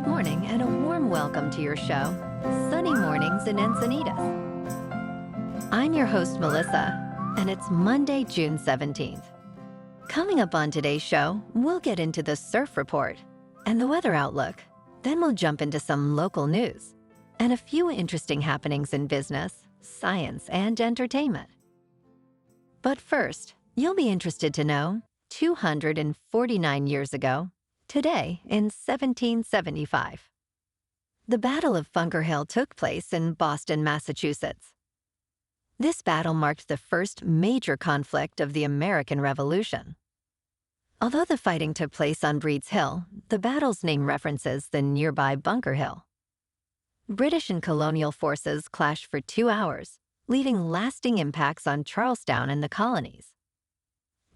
Good morning and a warm welcome to your show, Sunny Mornings in Encinitas. I'm your host, Melissa, and it's Monday, June 17th. Coming up on today's show, we'll get into the surf report and the weather outlook. Then we'll jump into some local news and a few interesting happenings in business, science, and entertainment. But first, you'll be interested to know 249 years ago, today in 1775, the Battle of Bunker Hill took place in Boston, Massachusetts. This battle marked the first major conflict of the American Revolution. Although the fighting took place on Breed's Hill, the battle's name references the nearby Bunker Hill. British and colonial forces clashed for 2 hours, leaving lasting impacts on Charlestown and the colonies.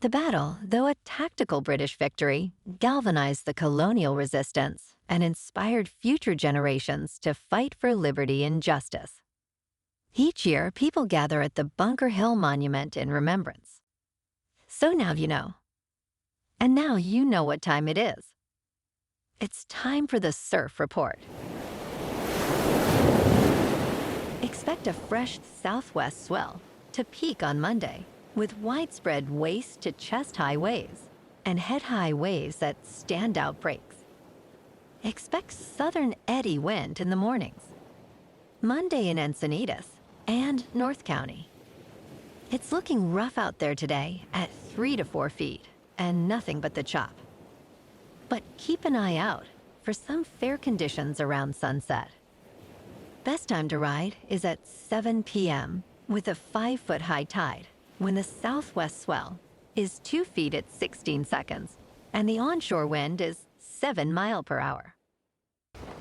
The battle, though a tactical British victory, galvanized the colonial resistance and inspired future generations to fight for liberty and justice. Each year, people gather at the Bunker Hill Monument in remembrance. So now you know. And now you know what time it is. It's time for the surf report. Expect a fresh southwest swell to peak on Monday, with widespread waist to chest-high waves and head-high waves at standout breaks. Expect southern eddy wind in the mornings. Monday in Encinitas and North County. It's looking rough out there today at 3 to 4 feet and nothing but the chop. But keep an eye out for some fair conditions around sunset. Best time to ride is at 7 p.m. with a 5-foot high tide, when the southwest swell is 2 feet at 16 seconds and the onshore wind is 7 miles per hour.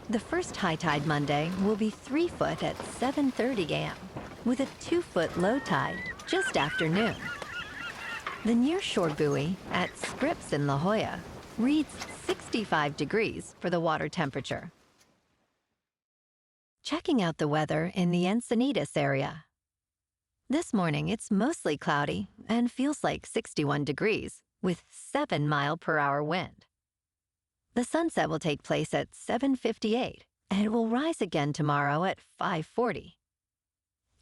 The first high tide Monday will be 3 foot at 7:30 a.m. with a 2-foot low tide just after noon. The nearshore buoy at Scripps in La Jolla reads 65 degrees for the water temperature. Checking out the weather in the Encinitas area. This morning, it's mostly cloudy and feels like 61 degrees with 7 miles per hour wind. The sunset will take place at 7:58 and it will rise again tomorrow at 5:40.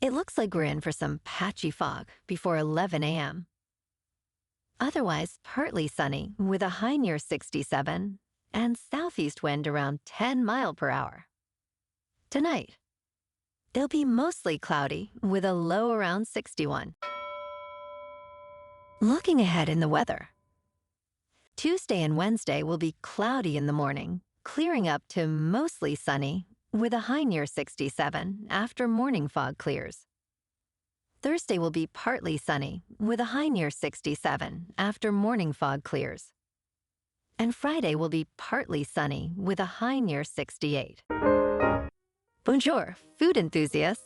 It looks like we're in for some patchy fog before 11 a.m. Otherwise, partly sunny with a high near 67 and southeast wind around 10 miles per hour. Tonight, it'll be mostly cloudy with a low around 61. Looking ahead in the weather. Tuesday and Wednesday will be cloudy in the morning, clearing up to mostly sunny with a high near 67 after morning fog clears. Thursday will be partly sunny with a high near 67 after morning fog clears. And Friday will be partly sunny with a high near 68. Bonjour, food enthusiasts.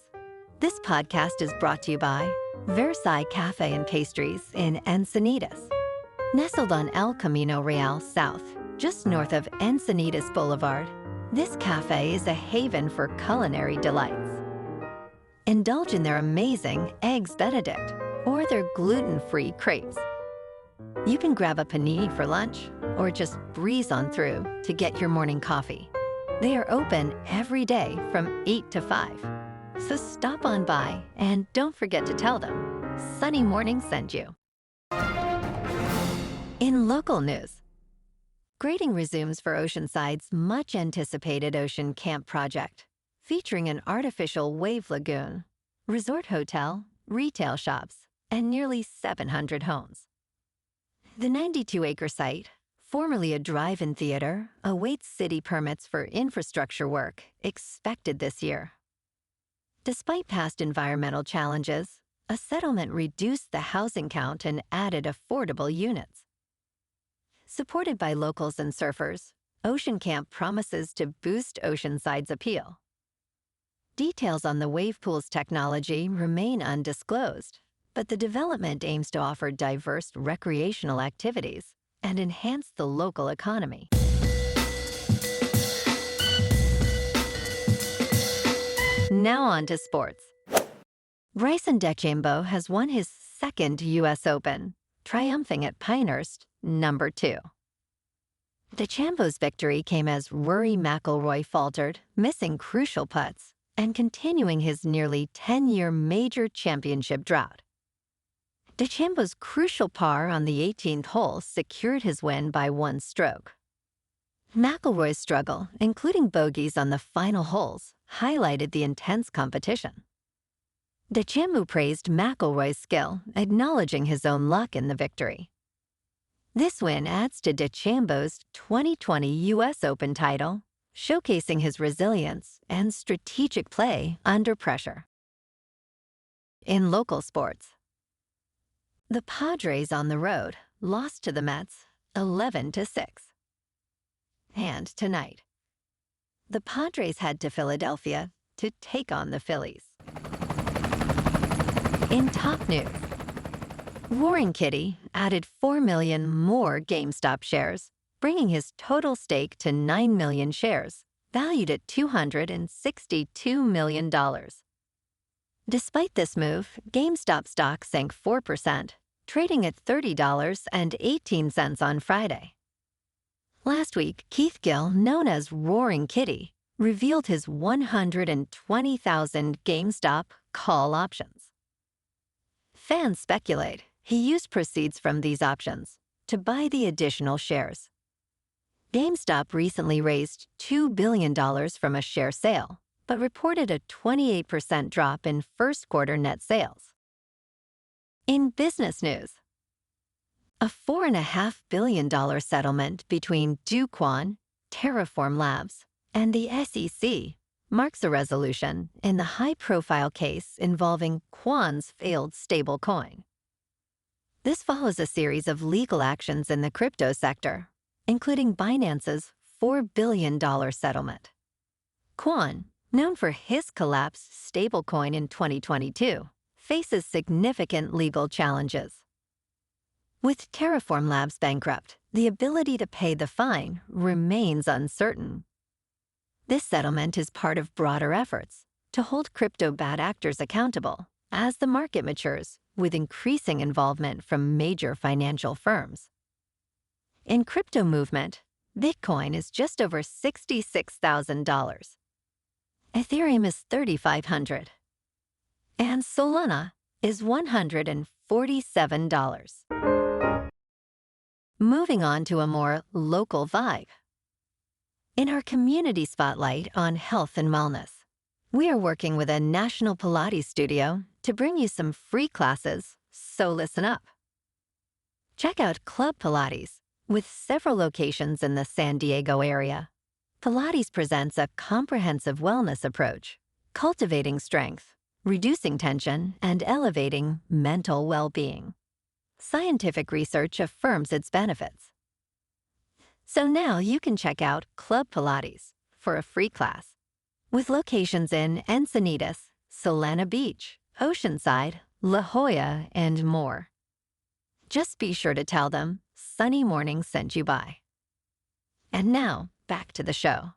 This podcast is brought to you by Versailles Cafe and Pastries in Encinitas. Nestled on El Camino Real South, just north of Encinitas Boulevard, this cafe is a haven for culinary delights. Indulge in their amazing Eggs Benedict or their gluten-free crepes. You can grab a panini for lunch or just breeze on through to get your morning coffee. They are open every day from 8 to 5. So stop on by and don't forget to tell them Sunny Morning sent you. In local news, grading resumes for Oceanside's much-anticipated Ocean Kamp project, featuring an artificial wave lagoon, resort hotel, retail shops, and nearly 700 homes. The 92-acre site, formerly a drive-in theater, awaits city permits for infrastructure work expected this year. Despite past environmental challenges, a settlement reduced the housing count and added affordable units. Supported by locals and surfers, Ocean Kamp promises to boost Oceanside's appeal. Details on the wave pool's technology remain undisclosed, but the development aims to offer diverse recreational activities and enhance the local economy. Now on to sports. Bryson DeChambeau has won his second U.S. Open, triumphing at Pinehurst Number 2. DeChambeau's victory came as Rory McIlroy faltered, missing crucial putts, and continuing his nearly 10-year major championship drought. DeChambeau's crucial par on the 18th hole secured his win by 1 stroke. McIlroy's struggle, including bogeys on the final holes, highlighted the intense competition. DeChambeau praised McIlroy's skill, acknowledging his own luck in the victory. This win adds to DeChambeau's 2020 U.S. Open title, showcasing his resilience and strategic play under pressure. In local sports, the Padres on the road lost to the Mets 11-6. And tonight, the Padres head to Philadelphia to take on the Phillies. In top news, Roaring Kitty added 4 million more Gamestop shares, bringing his total stake to 9 million shares, valued at $262 million. Despite this move, GameStop stock sank 4%, trading at $30.18 on Friday. Last week, Keith Gill, known as Roaring Kitty, revealed his 120,000 GameStop call options. Fans speculate he used proceeds from these options to buy the additional shares. GameStop recently raised $2 billion from a share sale, but reported a 28% drop in first-quarter net sales. In business news, a $4.5 billion settlement between Do Kwon, Terraform Labs, and the SEC marks a resolution in the high-profile case involving Kwon's failed stablecoin. This follows a series of legal actions in the crypto sector, including Binance's $4 billion settlement. Kwon, known for his collapsed stablecoin in 2022, faces significant legal challenges. With Terraform Labs bankrupt, the ability to pay the fine remains uncertain. This settlement is part of broader efforts to hold crypto bad actors accountable as the market matures with increasing involvement from major financial firms. In crypto movement, Bitcoin is just over $66,000. Ethereum is $3,500. And Solana is $147. Moving on to a more local vibe. In our community spotlight on health and wellness, we are working with a national Pilates studio to bring you some free classes, so listen up. Check out Club Pilates, with several locations in the San Diego area. Pilates presents a comprehensive wellness approach, cultivating strength, reducing tension, and elevating mental well-being. Scientific research affirms its benefits. So now you can check out Club Pilates for a free class, with locations in Encinitas, Solana Beach, Oceanside, La Jolla, and more. Just be sure to tell them Sunny Morning sent you by. And now, back to the show.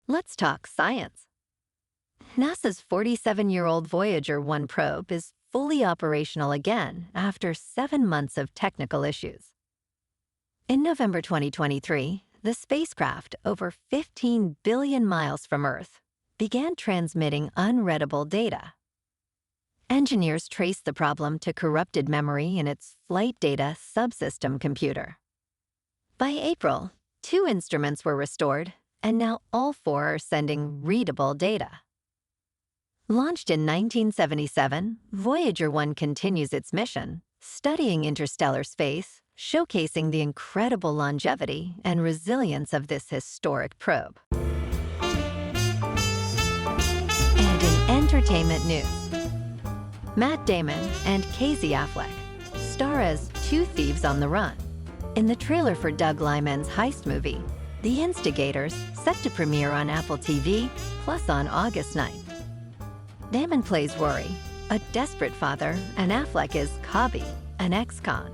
Let's talk science. NASA's 47-year-old Voyager 1 probe is fully operational again after 7 months of technical issues. In November 2023, the spacecraft, over 15 billion miles from Earth, began transmitting unreadable data. Engineers traced the problem to corrupted memory in its flight data subsystem computer. By April, 2 instruments were restored, and now all 4 are sending readable data. Launched in 1977, Voyager 1 continues its mission, studying interstellar space, showcasing the incredible longevity and resilience of this historic probe. And in entertainment news, Matt Damon and Casey Affleck star as 2 thieves on the run in the trailer for Doug Liman's heist movie, The Instigators, set to premiere on Apple TV, plus on August 9th. Damon plays Rory, a desperate father, and Affleck is Cobby, an ex-con.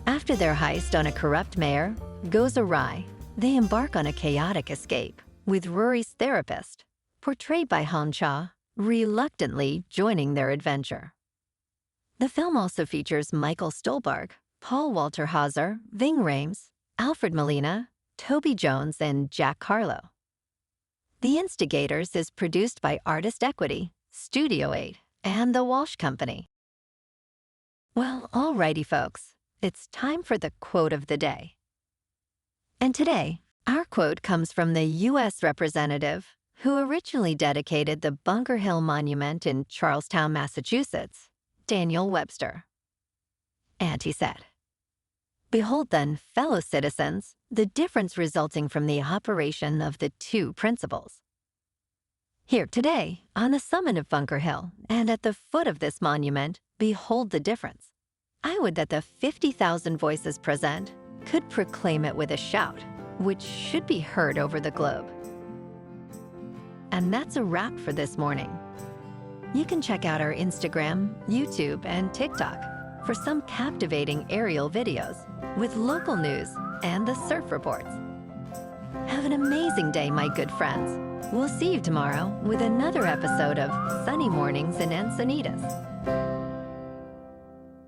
After their heist on a corrupt mayor goes awry, they embark on a chaotic escape, with Rory's therapist, portrayed by Han Cha, reluctantly joining their adventure. The film also features Michael Stolberg, Paul Walter Hauser, Ving Rhames, Alfred Molina, Toby Jones, and Jack Harlow. The Instigators is produced by Artist Equity, Studio 8, and The Walsh Company. Well, alrighty, folks. It's time for the quote of the day. And today, our quote comes from the U.S. representative who originally dedicated the Bunker Hill Monument in Charlestown, Massachusetts, Daniel Webster. And he said, "Behold then, fellow citizens, the difference resulting from the operation of the two principles. Here today, on the summit of Bunker Hill, and at the foot of this monument, behold the difference. I would that the 50,000 voices present could proclaim it with a shout, which should be heard over the globe." And that's a wrap for this morning. You can check out our Instagram, YouTube, and TikTok for some captivating aerial videos with local news and the surf reports. Have an amazing day, my good friends. We'll see you tomorrow with another episode of Sunny Mornings in Encinitas.